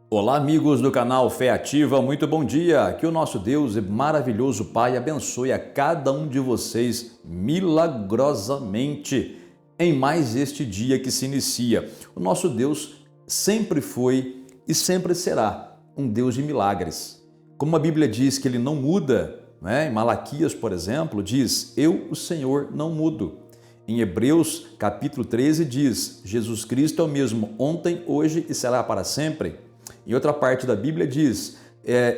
Olá, amigos do canal Fé Ativa, muito bom dia. Que o nosso Deus e maravilhoso Pai abençoe a cada um de vocês milagrosamente em mais este dia que se inicia. O nosso Deus sempre foi e sempre será um Deus de milagres. Como a Bíblia diz que ele não muda, né? Em Malaquias, por exemplo, diz: Eu, o Senhor, não mudo. Em Hebreus, capítulo 13, diz: Jesus Cristo é o mesmo ontem, hoje e será para sempre. Em outra parte da Bíblia diz,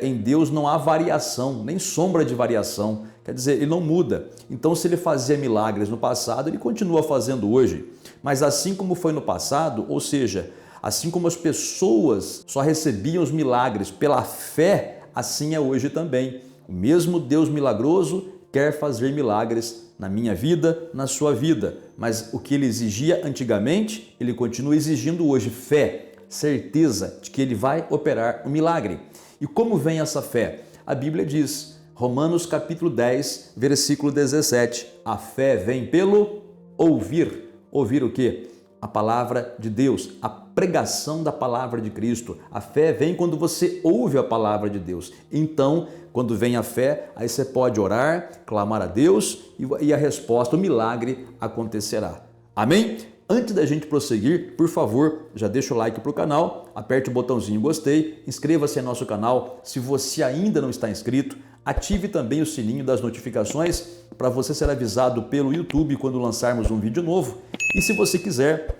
em Deus não há variação, nem sombra de variação. Quer dizer, ele não muda. Então, se ele fazia milagres no passado, ele continua fazendo hoje. Mas assim como foi no passado, ou seja, assim como as pessoas só recebiam os milagres pela fé, assim é hoje também. O mesmo Deus milagroso quer fazer milagres na minha vida, na sua vida. Mas o que ele exigia antigamente, ele continua exigindo hoje: fé. Certeza de que ele vai operar um milagre. E como vem essa fé? A Bíblia diz, Romanos capítulo 10, versículo 17, a fé vem pelo ouvir. Ouvir o quê? A palavra de Deus, a pregação da palavra de Cristo. A fé vem quando você ouve a palavra de Deus. Então, quando vem a fé, aí você pode orar, clamar a Deus e a resposta, o milagre acontecerá. Amém? Antes da gente prosseguir, por favor, já deixa o like para o canal, aperte o botãozinho gostei, inscreva-se em nosso canal. Se você ainda não está inscrito, ative também o sininho das notificações para você ser avisado pelo YouTube quando lançarmos um vídeo novo. E se você quiser,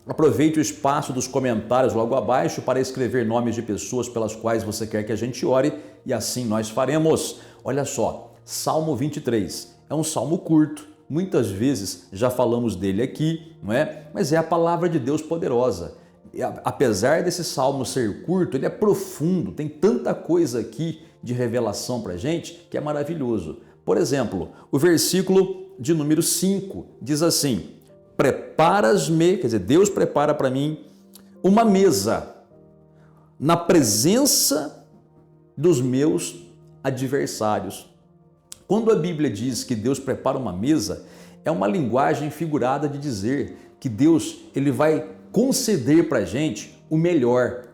aproveite o espaço dos comentários logo abaixo para escrever nomes de pessoas pelas quais você quer que a gente ore e assim nós faremos. Olha só, Salmo 23 é um salmo curto. Muitas vezes já falamos dele aqui, não é? Mas é a palavra de Deus poderosa. E apesar desse salmo ser curto, ele é profundo, tem tanta coisa aqui de revelação para a gente que é maravilhoso. Por exemplo, o versículo de número 5 diz assim: preparas-me, quer dizer, Deus prepara para mim uma mesa na presença dos meus adversários. Quando a Bíblia diz que Deus prepara uma mesa, é uma linguagem figurada de dizer que Deus ele vai conceder para a gente o melhor.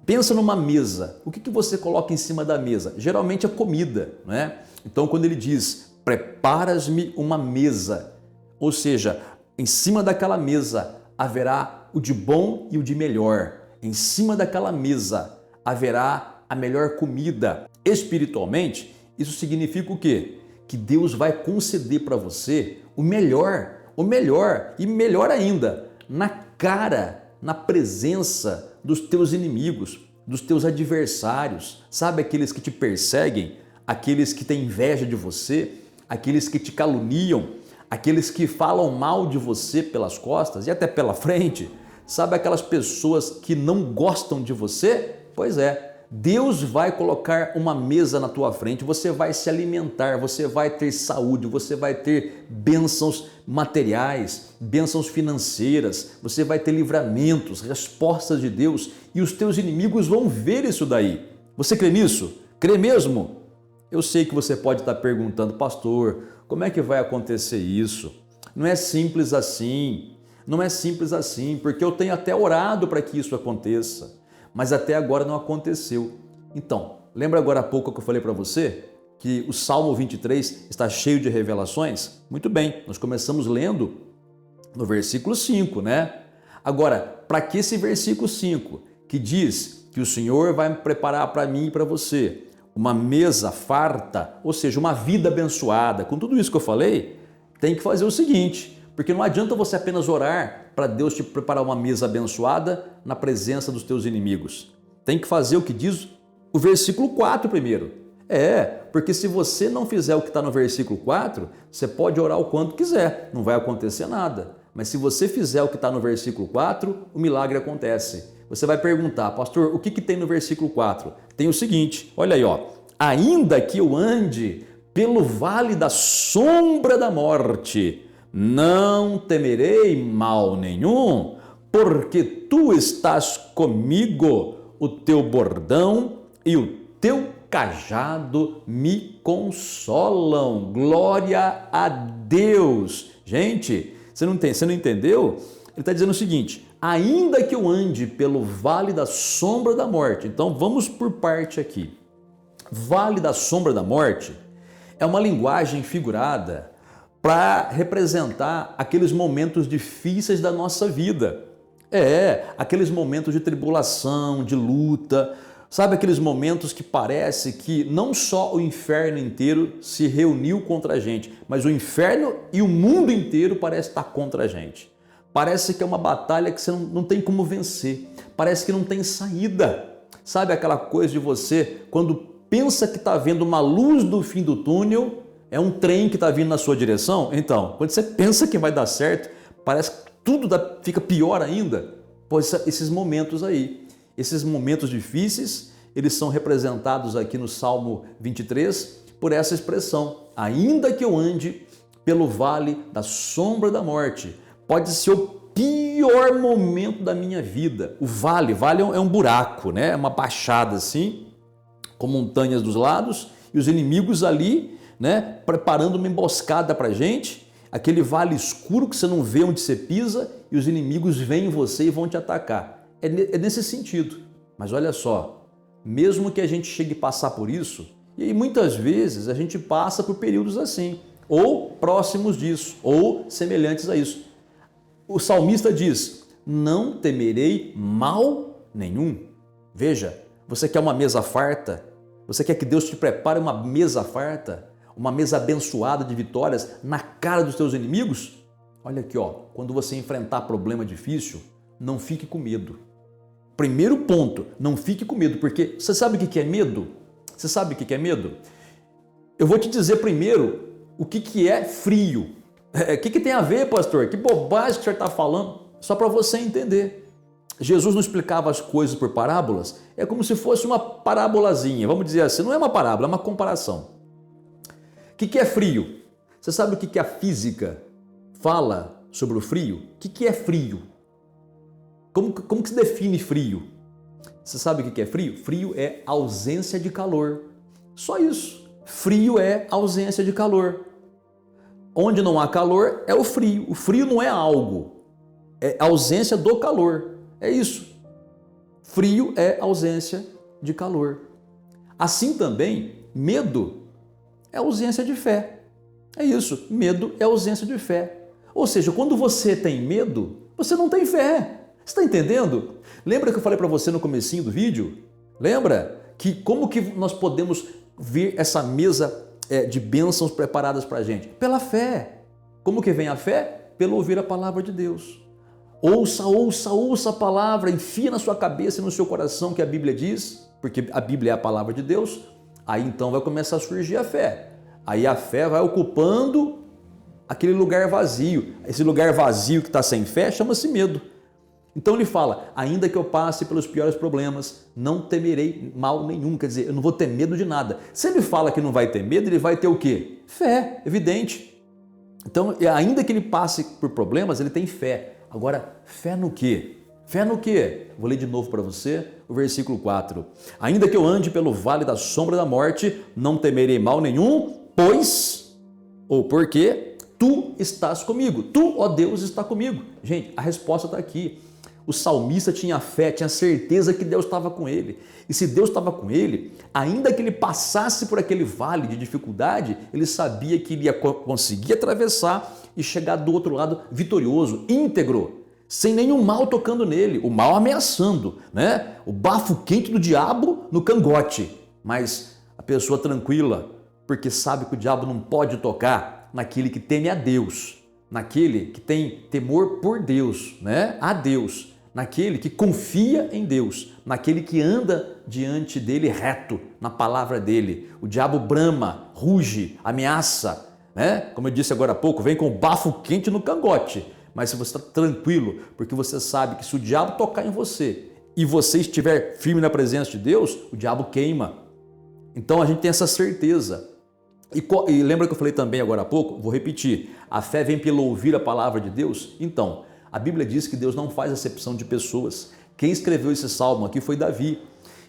Pensa numa mesa. O que você coloca em cima da mesa? Geralmente é comida, não é? Então, quando ele diz, preparas-me uma mesa, ou seja, em cima daquela mesa haverá o de bom e o de melhor. Em cima daquela mesa haverá a melhor comida. Espiritualmente, isso significa o quê? Que Deus vai conceder para você o melhor e melhor ainda, na cara, na presença dos teus inimigos, dos teus adversários. Sabe aqueles que te perseguem, aqueles que têm inveja de você, aqueles que te caluniam, aqueles que falam mal de você pelas costas e até pela frente? Sabe aquelas pessoas que não gostam de você? Pois é. Deus vai colocar uma mesa na tua frente, você vai se alimentar, você vai ter saúde, você vai ter bênçãos materiais, bênçãos financeiras, você vai ter livramentos, respostas de Deus e os teus inimigos vão ver isso daí. Você crê nisso? Crê mesmo? Eu sei que você pode estar perguntando, pastor, como é que vai acontecer isso? Não é simples assim, não é simples assim, porque eu tenho até orado para que isso aconteça. Mas até agora não aconteceu. Então, lembra agora há pouco que eu falei para você que o Salmo 23 está cheio de revelações? Muito bem, nós começamos lendo no versículo 5, né? Agora, para que esse versículo 5, que diz que o Senhor vai preparar para mim e para você uma mesa farta, ou seja, uma vida abençoada, com tudo isso que eu falei, tem que fazer o seguinte, porque não adianta você apenas orar para Deus te preparar uma mesa abençoada na presença dos teus inimigos. Tem que fazer o que diz o versículo 4 primeiro. Porque se você não fizer o que está no versículo 4, você pode orar o quanto quiser, não vai acontecer nada. Mas se você fizer o que está no versículo 4, o milagre acontece. Você vai perguntar, pastor, o que tem no versículo 4? Tem o seguinte, olha aí, ó. Ainda que eu ande pelo vale da sombra da morte, não temerei mal nenhum, porque tu estás comigo, o teu bordão e o teu cajado me consolam. Glória a Deus. Gente, você não entendeu? Ele está dizendo o seguinte, ainda que eu ande pelo vale da sombra da morte. Então vamos por parte aqui. Vale da sombra da morte é uma linguagem figurada para representar aqueles momentos difíceis da nossa vida. Aqueles momentos de tribulação, de luta, sabe, aqueles momentos que parece que não só o inferno inteiro se reuniu contra a gente, mas o inferno e o mundo inteiro parece estar contra a gente. Parece que é uma batalha que você não tem como vencer, parece que não tem saída. Sabe aquela coisa de você, quando pensa que está vendo uma luz do fim do túnel, é um trem que está vindo na sua direção? Então, quando você pensa que vai dar certo, parece que tudo fica pior ainda. Pois esses momentos aí, esses momentos difíceis, eles são representados aqui no Salmo 23 por essa expressão: ainda que eu ande pelo vale da sombra da morte. Pode ser o pior momento da minha vida. O vale é um buraco, né? É uma baixada assim, com montanhas dos lados e os inimigos ali, né? Preparando uma emboscada para a gente. Aquele vale escuro que você não vê onde você pisa e os inimigos vêm em você e vão te atacar. É nesse sentido. Mas olha só, mesmo que a gente chegue a passar por isso, e aí muitas vezes a gente passa por períodos assim, ou próximos disso, ou semelhantes a isso. O salmista diz: não temerei mal nenhum. Veja, você quer uma mesa farta? Você quer que Deus te prepare uma mesa farta? Uma mesa abençoada de vitórias na cara dos teus inimigos? Olha aqui, ó, quando você enfrentar problema difícil, não fique com medo. Primeiro ponto, não fique com medo, porque você sabe o que é medo? Você sabe o que é medo? Eu vou te dizer primeiro o que é frio. O que tem a ver, pastor? Que bobagem que o senhor está falando? Só para você entender. Jesus não explicava as coisas por parábolas, é como se fosse uma parábolazinha, vamos dizer assim, não é uma parábola, é uma comparação. O que é frio? Você sabe o que a física fala sobre o frio? O que é frio? Como que se define frio? Você sabe o que é frio? Frio é ausência de calor. Só isso. Frio é ausência de calor. Onde não há calor é o frio. O frio não é algo, é ausência do calor. É isso. Frio é ausência de calor. Assim também, medo é ausência de fé. É isso. Medo é ausência de fé. Ou seja, quando você tem medo, você não tem fé. Você está entendendo? Lembra que eu falei para você no comecinho do vídeo? Lembra que como que nós podemos ver essa mesa de bênçãos preparadas para a gente? Pela fé. Como que vem a fé? Pelo ouvir a palavra de Deus. Ouça a palavra, enfia na sua cabeça e no seu coração que a Bíblia diz, porque a Bíblia é a palavra de Deus. Aí então vai começar a surgir a fé. Aí a fé vai ocupando aquele lugar vazio. Esse lugar vazio que está sem fé chama-se medo. Então ele fala: ainda que eu passe pelos piores problemas, não temerei mal nenhum. Quer dizer, eu não vou ter medo de nada. Se ele fala que não vai ter medo, ele vai ter o quê? Fé, evidente. Então, ainda que ele passe por problemas, ele tem fé. Agora, fé no quê? Fé no quê? Vou ler de novo para você o versículo 4. Ainda que eu ande pelo vale da sombra da morte, não temerei mal nenhum, pois, ou porque, tu estás comigo. Tu, ó Deus, está comigo. Gente, a resposta está aqui. O salmista tinha fé, tinha certeza que Deus estava com ele. E se Deus estava com ele, ainda que ele passasse por aquele vale de dificuldade, ele sabia que ele ia conseguir atravessar e chegar do outro lado vitorioso, íntegro, sem nenhum mal tocando nele, o mal ameaçando, né? O bafo quente do diabo no cangote. Mas a pessoa tranquila, porque sabe que o diabo não pode tocar naquele que teme a Deus, naquele que tem temor por Deus, né? A Deus. Naquele que confia em Deus, naquele que anda diante dele reto, na palavra dele. O diabo brama, ruge, ameaça, né? Como eu disse agora há pouco, vem com o bafo quente no cangote. Mas se você está tranquilo, porque você sabe que se o diabo tocar em você e você estiver firme na presença de Deus, o diabo queima. Então a gente tem essa certeza. E lembra que eu falei também agora há pouco? Vou repetir. A fé vem pelo ouvir a palavra de Deus? Então, a Bíblia diz que Deus não faz acepção de pessoas. Quem escreveu esse salmo aqui foi Davi.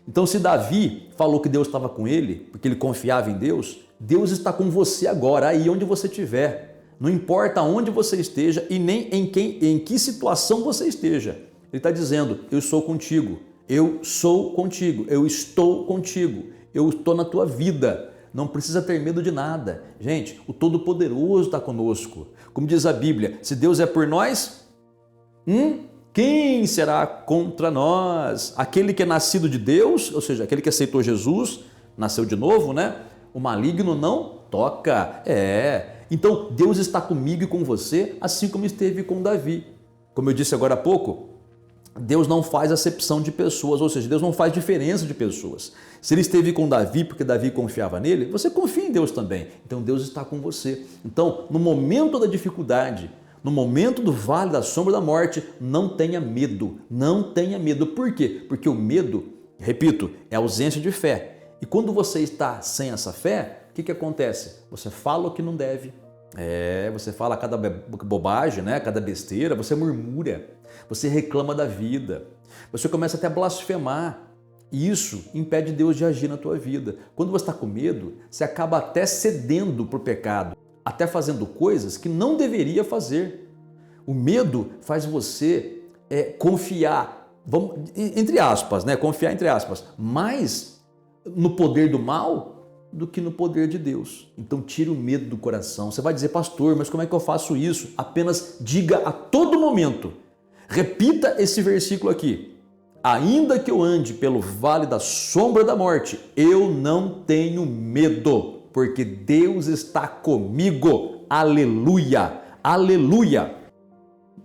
Então, se Davi falou que Deus estava com ele, porque ele confiava em Deus, Deus está com você agora, aí onde você estiver. Não importa onde você esteja e nem em que situação você esteja. Ele está dizendo, eu sou contigo, eu sou contigo, eu estou contigo, eu estou na tua vida. Não precisa ter medo de nada. Gente, o Todo-Poderoso está conosco. Como diz a Bíblia, se Deus é por nós, quem será contra nós? Aquele que é nascido de Deus, ou seja, aquele que aceitou Jesus, nasceu de novo, né? O maligno não toca. Então Deus está comigo e com você, assim como esteve com Davi. Como eu disse agora há pouco, Deus não faz acepção de pessoas, ou seja, Deus não faz diferença de pessoas. Se ele esteve com Davi porque Davi confiava nele, você confia em Deus também. Então Deus está com você. Então, no momento da dificuldade, no momento do vale da sombra da morte, não tenha medo. Não tenha medo. Por quê? Porque o medo, repito, é ausência de fé. E quando você está sem essa fé, o que acontece? Você fala o que não deve. Você fala cada bobagem, né? Cada besteira, você murmura, você reclama da vida, você começa até a blasfemar. E isso impede Deus de agir na tua vida. Quando você está com medo, você acaba até cedendo para o pecado, até fazendo coisas que não deveria fazer. O medo faz você confiar, entre aspas, né? Confiar entre aspas, mais no poder do mal do que no poder de Deus. Então tira o medo do coração. Você vai dizer, pastor, mas como é que eu faço isso? Apenas diga a todo momento, repita esse versículo aqui: ainda que eu ande pelo vale da sombra da morte, eu não tenho medo, porque Deus está comigo. Aleluia, aleluia.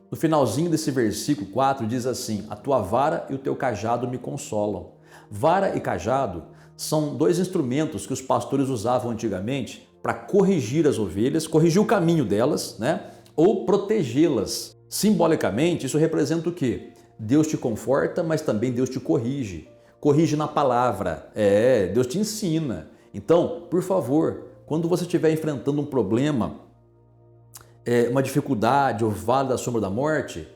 No finalzinho desse versículo 4 diz assim: a tua vara e o teu cajado me consolam. Vara e cajado são dois instrumentos que os pastores usavam antigamente para corrigir as ovelhas, corrigir o caminho delas, né? Ou protegê-las. Simbolicamente, isso representa o quê? Deus te conforta, mas também Deus te corrige. Corrige na palavra. Deus te ensina. Então, por favor, quando você estiver enfrentando um problema, uma dificuldade, o vale da sombra da morte,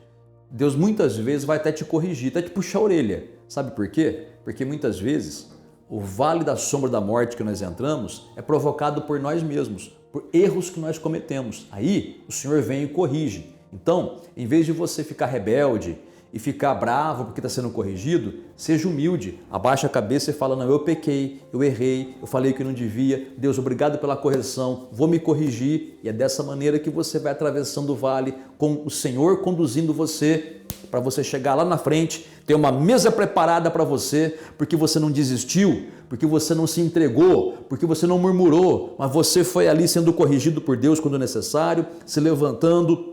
Deus muitas vezes vai até te corrigir, até te puxar a orelha. Sabe por quê? Porque muitas vezes o vale da sombra da morte que nós entramos é provocado por nós mesmos, por erros que nós cometemos. Aí o Senhor vem e corrige. Então, em vez de você ficar rebelde e ficar bravo porque está sendo corrigido, seja humilde, abaixa a cabeça e fala, não, eu pequei, eu errei, eu falei que não devia, Deus, obrigado pela correção, vou me corrigir. E é dessa maneira que você vai atravessando o vale, com o Senhor conduzindo você, para você chegar lá na frente, ter uma mesa preparada para você, porque você não desistiu, porque você não se entregou, porque você não murmurou, mas você foi ali sendo corrigido por Deus quando necessário, se levantando,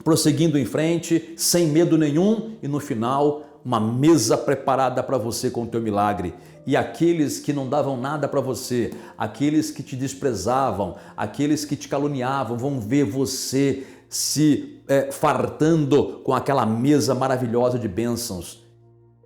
prosseguindo em frente, sem medo nenhum, e no final, uma mesa preparada para você com o teu milagre. E aqueles que não davam nada para você, aqueles que te desprezavam, aqueles que te caluniavam, vão ver você se fartando com aquela mesa maravilhosa de bênçãos.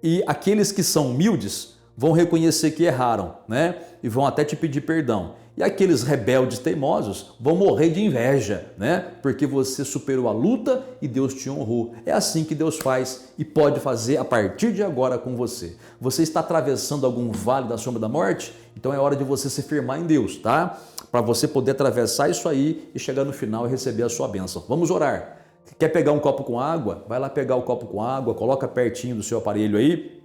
E aqueles que são humildes vão reconhecer que erraram, né? E vão até te pedir perdão. E aqueles rebeldes teimosos vão morrer de inveja, né? Porque você superou a luta e Deus te honrou. É assim que Deus faz e pode fazer a partir de agora com você. Você está atravessando algum vale da sombra da morte? Então é hora de você se firmar em Deus, tá? Para você poder atravessar isso aí e chegar no final e receber a sua bênção. Vamos orar. Quer pegar um copo com água? Vai lá pegar o copo com água, coloca pertinho do seu aparelho aí.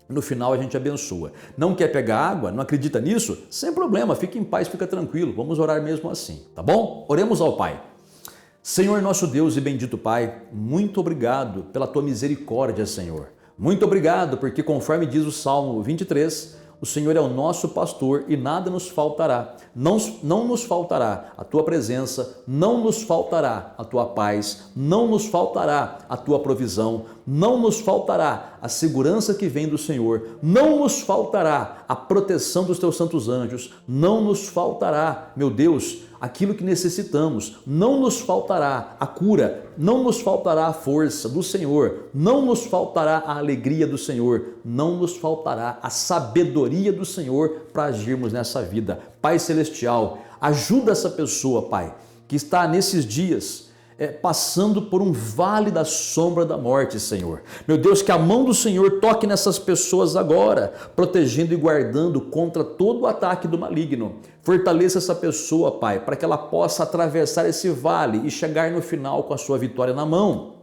No final a gente abençoa. Não quer pegar água? Não acredita nisso? Sem problema, fica em paz, fica tranquilo. Vamos orar mesmo assim, tá bom? Oremos ao Pai. Senhor nosso Deus e bendito Pai, muito obrigado pela tua misericórdia, Senhor. Muito obrigado porque, conforme diz o Salmo 23, o Senhor é o nosso pastor e nada nos faltará. Não nos faltará a tua presença, não nos faltará a tua paz, não nos faltará a tua provisão, não nos faltará a segurança que vem do Senhor, não nos faltará a proteção dos teus santos anjos, não nos faltará, meu Deus, aquilo que necessitamos, não nos faltará a cura, não nos faltará a força do Senhor, não nos faltará a alegria do Senhor, não nos faltará a sabedoria do Senhor para agirmos nessa vida. Pai Celestial, ajuda essa pessoa, Pai, que está nesses dias passando por um vale da sombra da morte, Senhor. Meu Deus, que a mão do Senhor toque nessas pessoas agora, protegendo e guardando contra todo o ataque do maligno. Fortaleça essa pessoa, Pai, para que ela possa atravessar esse vale e chegar no final com a sua vitória na mão.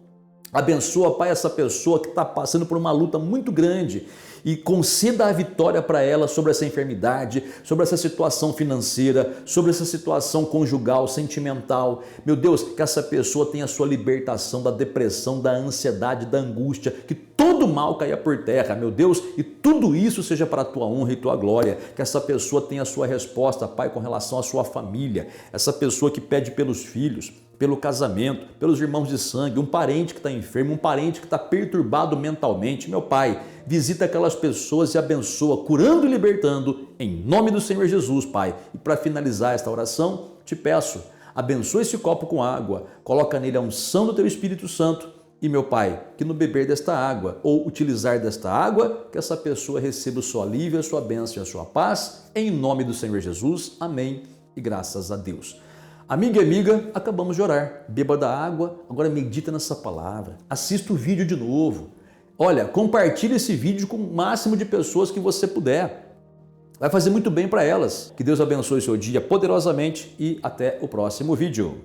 Abençoa, Pai, essa pessoa que está passando por uma luta muito grande e conceda a vitória para ela sobre essa enfermidade, sobre essa situação financeira, sobre essa situação conjugal, sentimental. Meu Deus, que essa pessoa tenha a sua libertação da depressão, da ansiedade, da angústia, que todo mal caia por terra, meu Deus, e tudo isso seja para a tua honra e tua glória. Que essa pessoa tenha a sua resposta, Pai, com relação à sua família, essa pessoa que pede pelos filhos, pelo casamento, pelos irmãos de sangue, um parente que está enfermo, um parente que está perturbado mentalmente. Meu Pai, visita aquelas pessoas e abençoa, curando e libertando, em nome do Senhor Jesus, Pai. E para finalizar esta oração, te peço, abençoa esse copo com água, coloca nele a unção do teu Espírito Santo e, meu Pai, que no beber desta água ou utilizar desta água, que essa pessoa receba o seu alívio, a sua bênção e a sua paz, em nome do Senhor Jesus. Amém e graças a Deus. Amiga e amiga, acabamos de orar. Beba da água, agora medita nessa palavra. Assista o vídeo de novo. Olha, compartilhe esse vídeo com o máximo de pessoas que você puder. Vai fazer muito bem para elas. Que Deus abençoe o seu dia poderosamente e até o próximo vídeo.